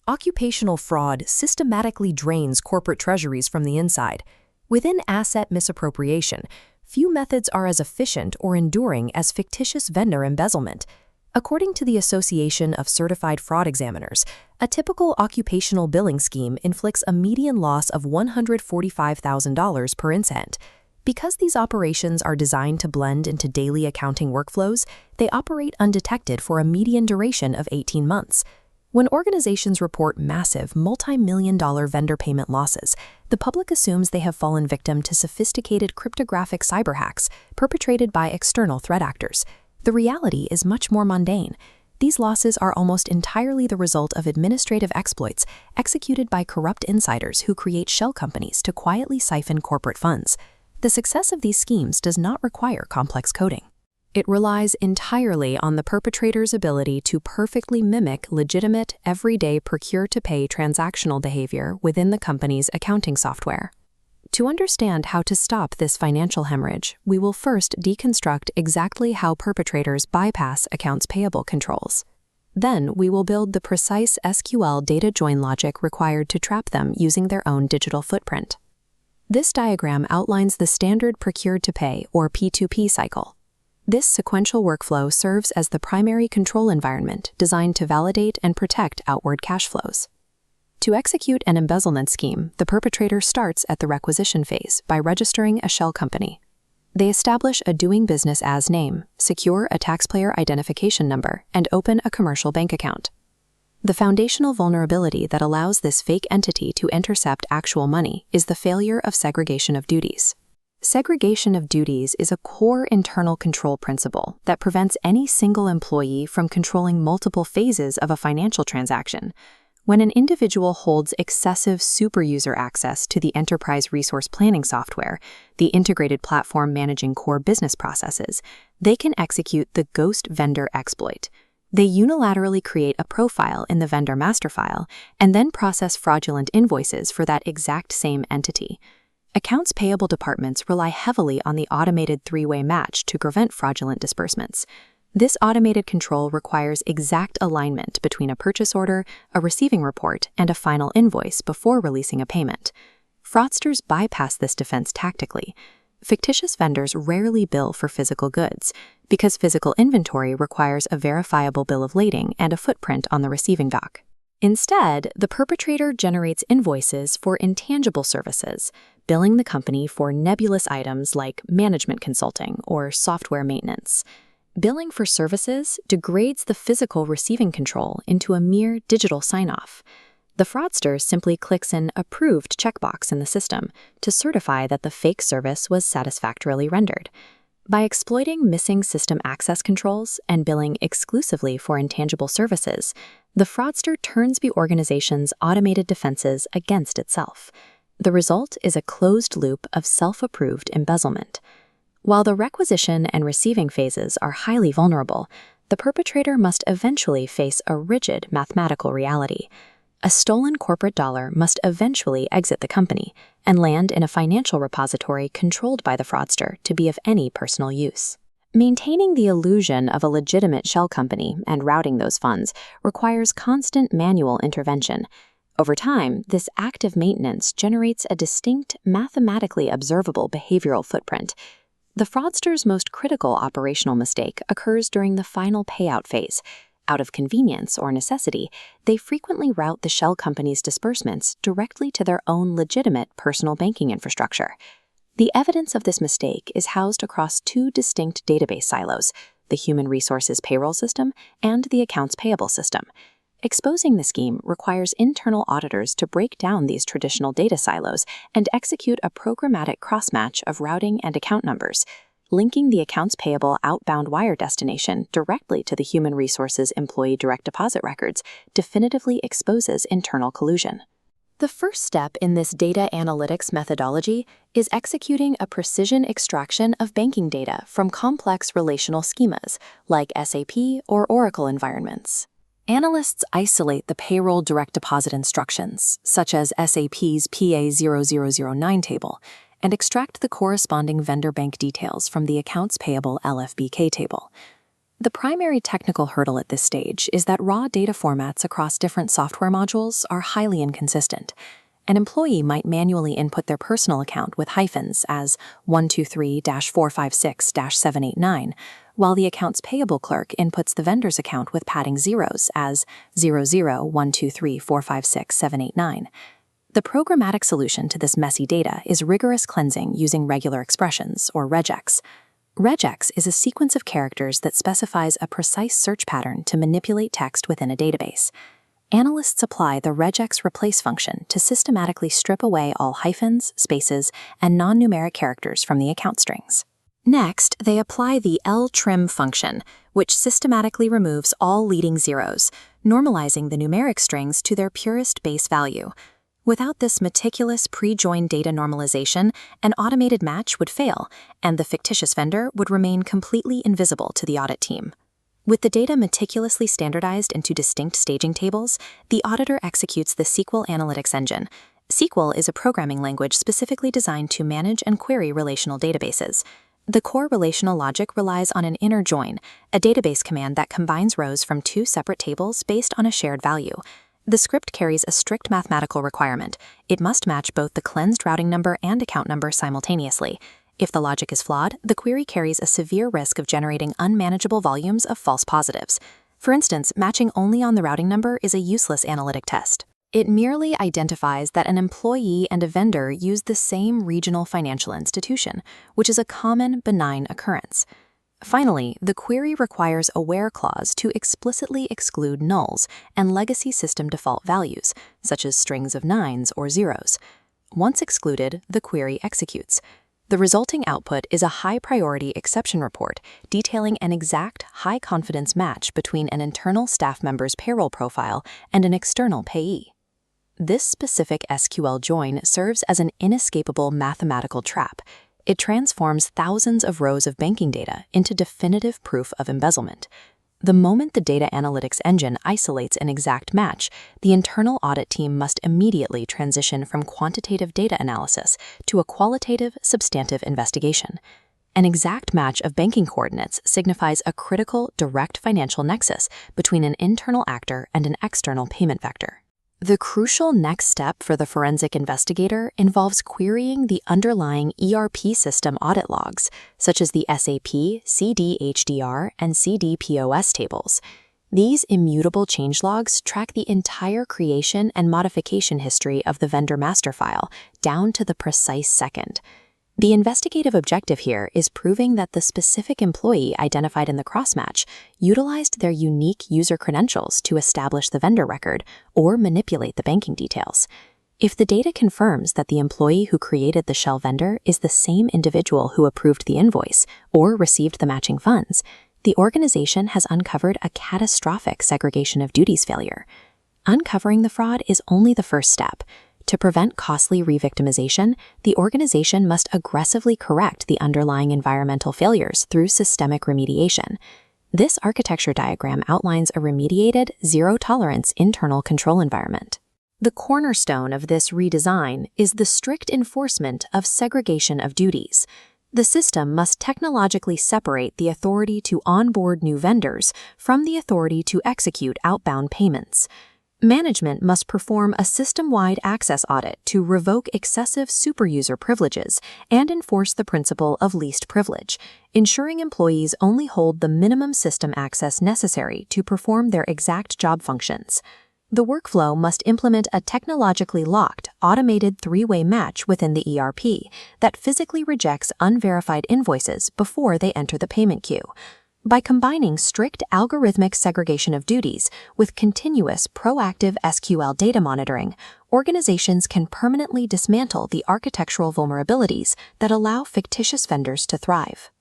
Occupational fraud systematically drains corporate treasuries from the inside. Within asset misappropriation, few methods are as efficient or enduring as fictitious vendor embezzlement. According to the Association of Certified Fraud Examiners, a typical occupational billing scheme inflicts a median loss of $145,000 per incident. Because these operations are designed to blend into daily accounting workflows, they operate undetected for a median duration of 18 months. When organizations report massive, multi-million-dollar vendor payment losses, the public assumes they have fallen victim to sophisticated cryptographic cyber hacks perpetrated by external threat actors. The reality is much more mundane. These losses are almost entirely the result of administrative exploits executed by corrupt insiders who create shell companies to quietly siphon corporate funds. The success of these schemes does not require complex coding. It relies entirely on the perpetrator's ability to perfectly mimic legitimate, everyday procure-to-pay transactional behavior within the company's accounting software. To understand how to stop this financial hemorrhage, we will first deconstruct exactly how perpetrators bypass accounts payable controls. Then, we will build the precise SQL data join logic required to trap them using their own digital footprint. This diagram outlines the standard procured-to-pay, or P2P cycle. This sequential workflow serves as the primary control environment designed to validate and protect outward cash flows. To execute an embezzlement scheme, the perpetrator starts at the requisition phase by registering a shell company. They establish a doing business as name, secure a taxpayer identification number, and open a commercial bank account. The foundational vulnerability that allows this fake entity to intercept actual money is the failure of segregation of duties. Segregation of duties is a core internal control principle that prevents any single employee from controlling multiple phases of a financial transaction. When an individual holds excessive superuser access to the enterprise resource planning software, the integrated platform managing core business processes, they can execute the ghost vendor exploit. They unilaterally create a profile in the vendor master file and then process fraudulent invoices for that exact same entity. Accounts payable departments rely heavily on the automated three-way match to prevent fraudulent disbursements. This automated control requires exact alignment between a purchase order, a receiving report, and a final invoice before releasing a payment. Fraudsters bypass this defense tactically. Fictitious vendors rarely bill for physical goods, because physical inventory requires a verifiable bill of lading and a footprint on the receiving dock. Instead, the perpetrator generates invoices for intangible services, billing the company for nebulous items like management consulting or software maintenance. Billing for services degrades the physical receiving control into a mere digital sign-off. The fraudster simply clicks an approved checkbox in the system to certify that the fake service was satisfactorily rendered. By exploiting missing system access controls and billing exclusively for intangible services, the fraudster turns the organization's automated defenses against itself. The result is a closed loop of self-approved embezzlement. While the requisition and receiving phases are highly vulnerable, the perpetrator must eventually face a rigid mathematical reality. A stolen corporate dollar must eventually exit the company and land in a financial repository controlled by the fraudster to be of any personal use. Maintaining the illusion of a legitimate shell company and routing those funds requires constant manual intervention. Over time, this active maintenance generates a distinct, mathematically observable behavioral footprint. The fraudster's most critical operational mistake occurs during the final payout phase. Out of convenience or necessity, they frequently route the shell company's disbursements directly to their own legitimate personal banking infrastructure. The evidence of this mistake is housed across two distinct database silos, the human resources payroll system and the accounts payable system. Exposing the scheme requires internal auditors to break down these traditional data silos and execute a programmatic cross-match of routing and account numbers. Linking the accounts payable outbound wire destination directly to the human resources employee direct deposit records definitively exposes internal collusion. The first step in this data analytics methodology is executing a precision extraction of banking data from complex relational schemas like SAP or Oracle environments. Analysts isolate the payroll direct deposit instructions, such as SAP's PA0009 table, and extract the corresponding vendor bank details from the accounts payable LFBK table. The primary technical hurdle at this stage is that raw data formats across different software modules are highly inconsistent. An employee might manually input their personal account with hyphens as 123-456-789, while the accounts payable clerk inputs the vendor's account with padding zeros as 00-123-456-789. The programmatic solution to this messy data is rigorous cleansing using regular expressions, or regex. Regex is a sequence of characters that specifies a precise search pattern to manipulate text within a database. Analysts apply the regex replace function to systematically strip away all hyphens, spaces, and non-numeric characters from the account strings. Next, they apply the ltrim function, which systematically removes all leading zeros, normalizing the numeric strings to their purest base value. Without this meticulous pre-join data normalization, an automated match would fail, and the fictitious vendor would remain completely invisible to the audit team. With the data meticulously standardized into distinct staging tables, the auditor executes the SQL analytics engine. SQL is a programming language specifically designed to manage and query relational databases. The core relational logic relies on an inner join, a database command that combines rows from two separate tables based on a shared value. The script carries a strict mathematical requirement. It must match both the cleansed routing number and account number simultaneously. If the logic is flawed, the query carries a severe risk of generating unmanageable volumes of false positives. For instance, matching only on the routing number is a useless analytic test. It merely identifies that an employee and a vendor use the same regional financial institution, which is a common, benign occurrence. Finally, the query requires a where clause to explicitly exclude nulls and legacy system default values, such as strings of nines or zeros. Once excluded, the query executes. The resulting output is a high-priority exception report detailing an exact high-confidence match between an internal staff member's payroll profile and an external payee. This specific SQL join serves as an inescapable mathematical trap. It transforms thousands of rows of banking data into definitive proof of embezzlement. The moment the data analytics engine isolates an exact match, the internal audit team must immediately transition from quantitative data analysis to a qualitative, substantive investigation. An exact match of banking coordinates signifies a critical, direct financial nexus between an internal actor and an external payment vector. The crucial next step for the forensic investigator involves querying the underlying ERP system audit logs, such as the SAP, CDHDR, and CDPOS tables. These immutable changelogs track the entire creation and modification history of the vendor master file, down to the precise second. The investigative objective here is proving that the specific employee identified in the crossmatch utilized their unique user credentials to establish the vendor record or manipulate the banking details. If the data confirms that the employee who created the shell vendor is the same individual who approved the invoice or received the matching funds, the organization has uncovered a catastrophic segregation of duties failure. Uncovering the fraud is only the first step. To prevent costly re-victimization, the organization must aggressively correct the underlying environmental failures through systemic remediation. This architecture diagram outlines a remediated, zero-tolerance internal control environment. The cornerstone of this redesign is the strict enforcement of segregation of duties. The system must technologically separate the authority to onboard new vendors from the authority to execute outbound payments. Management must perform a system-wide access audit to revoke excessive superuser privileges and enforce the principle of least privilege, ensuring employees only hold the minimum system access necessary to perform their exact job functions. The workflow must implement a technologically locked, automated three-way match within the ERP that physically rejects unverified invoices before they enter the payment queue. By combining strict algorithmic segregation of duties with continuous proactive SQL data monitoring, organizations can permanently dismantle the architectural vulnerabilities that allow fictitious vendors to thrive.